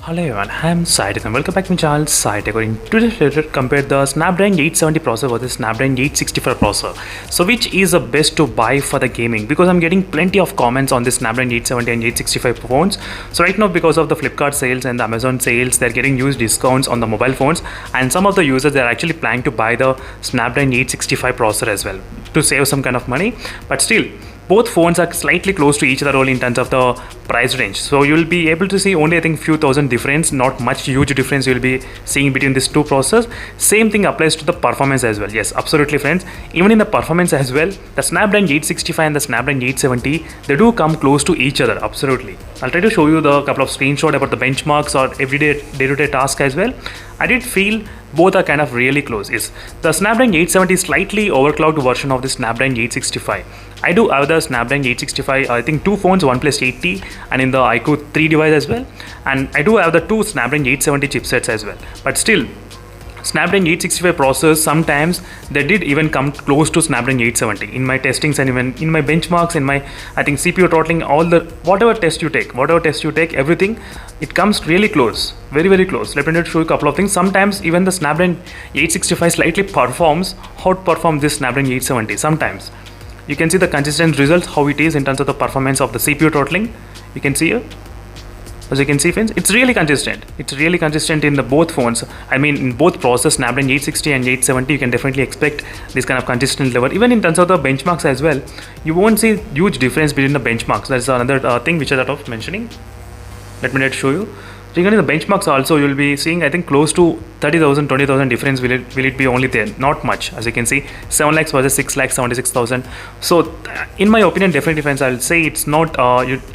Hello everyone, I am Saitech and welcome back to my channel Saitech. In today's video, compare the Snapdragon 870 processor with the Snapdragon 865 processor. So which is the best to buy for the gaming? Because I'm getting plenty of comments on this Snapdragon 870 and 865 phones. So right now, because of the Flipkart sales and the Amazon sales, they're getting huge discounts on the mobile phones, and some of the users, they're actually planning to buy the Snapdragon 865 processor as well to save some kind of money. But still, both phones are slightly close to each other only in terms of the price range, so you'll be able to see only I think few thousand difference, not much huge difference you'll be seeing between these two processors. Same thing applies to the performance as well. Yes, absolutely friends, even in the performance as well, the Snapdragon 865 and the Snapdragon 870, they do come close to each other. Absolutely, I'll try to show you the couple of screenshots about the benchmarks or everyday day-to-day task as well. I did feel both are kind of really close. Is the Snapdragon 870 slightly overclocked version of the Snapdragon 865. I do have the Snapdragon 865, I think two phones, OnePlus 8T and in the iQOO 3 device as well, and I do have the two Snapdragon 870 chipsets as well. But still, Snapdragon 865 processors, sometimes they did even come close to Snapdragon 870 in my testings and even in my benchmarks, in my I think CPU throttling, all the whatever test you take, everything, it comes really close, very close. Let me show you a couple of things. Sometimes even the Snapdragon 865 slightly outperform this Snapdragon 870 sometimes. You can see the consistent results, how it is in terms of the performance of the CPU throttling. You can see here. As you can see friends, it's really consistent. It's really consistent in the both phones. I mean, in both processors, Snapdragon 860 and 870, you can definitely expect this kind of consistent level. Even in terms of the benchmarks as well, you won't see huge difference between the benchmarks. That's another thing which I thought of mentioning. Let me show you. Regarding the benchmarks also, you will be seeing I think close to 30,000, 20,000 difference will it be only there? Not much. As you can see, 7 lakhs versus 6 lakhs 76,000. So in my opinion, definitely friends, I'll say it's not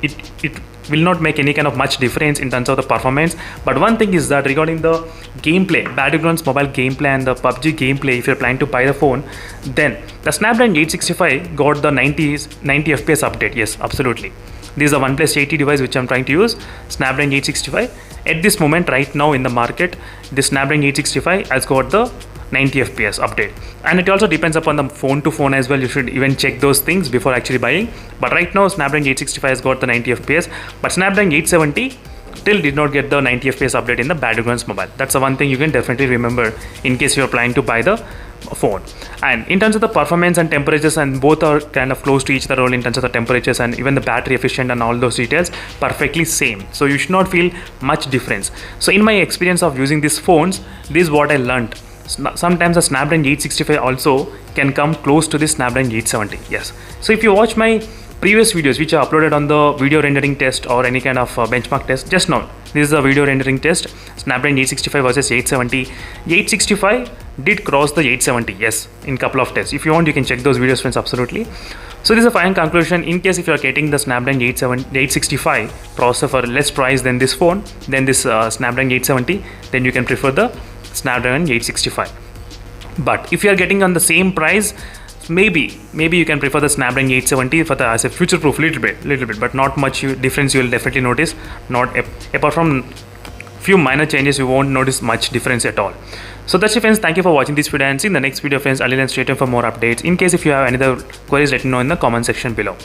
it will not make any kind of much difference in terms of the performance. But one thing is that regarding the gameplay, Battlegrounds mobile gameplay and the PUBG gameplay, if you're planning to buy the phone, then the Snapdragon 865 got the 90 FPS update. Yes, absolutely. This is a OnePlus 8T device which I'm trying to use, Snapdragon 865. At this moment right now in the market, the Snapdragon 865 has got the 90 FPS update, and it also depends upon the phone to phone as well. You should even check those things before actually buying. But right now Snapdragon 865 has got the 90 FPS, but Snapdragon 870 still did not get the 90 FPS update in the Battlegrounds mobile. That's the one thing you can definitely remember in case you're planning to buy the phone. And in terms of the performance and temperatures, and both are kind of close to each other in terms of the temperatures and even the battery efficient and all those details, perfectly same. So you should not feel much difference. So in my experience of using these phones, this is what I learned. Sometimes the Snapdragon 865 also can come close to the Snapdragon 870. Yes. So if you watch my previous videos which are uploaded on the video rendering test or any kind of benchmark test, just now this is a video rendering test, Snapdragon 865 versus 870. 865 did cross the 870, yes, in couple of tests. If you want, you can check those videos friends, absolutely. So this is a final conclusion. In case if you are getting the Snapdragon 865 processor for less price than this phone, then this Snapdragon 870, then you can prefer the Snapdragon 865. But if you are getting on the same price, maybe you can prefer the Snapdragon 870 for the as a future proof little bit, but not much difference you will definitely notice. Not apart from few minor changes, you won't notice much difference at all. So that's it friends, thank you for watching this video, and see in the next video friends. I'll stay tuned for more updates. In case if you have any other queries, let me know in the comment section below.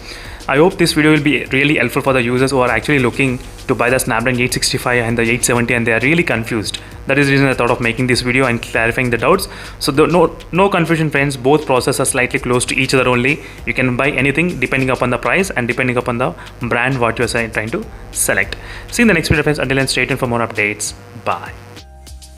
I hope this video will be really helpful for the users who are actually looking to buy the Snapdragon 865 and the 870 and they are really confused. That is the reason I thought of making this video and clarifying the doubts. So no confusion friends, both processors are slightly close to each other only. You can buy anything depending upon the price and depending upon the brand what you are trying to select. See you in the next video friends. Until then, stay tuned for more updates. Bye.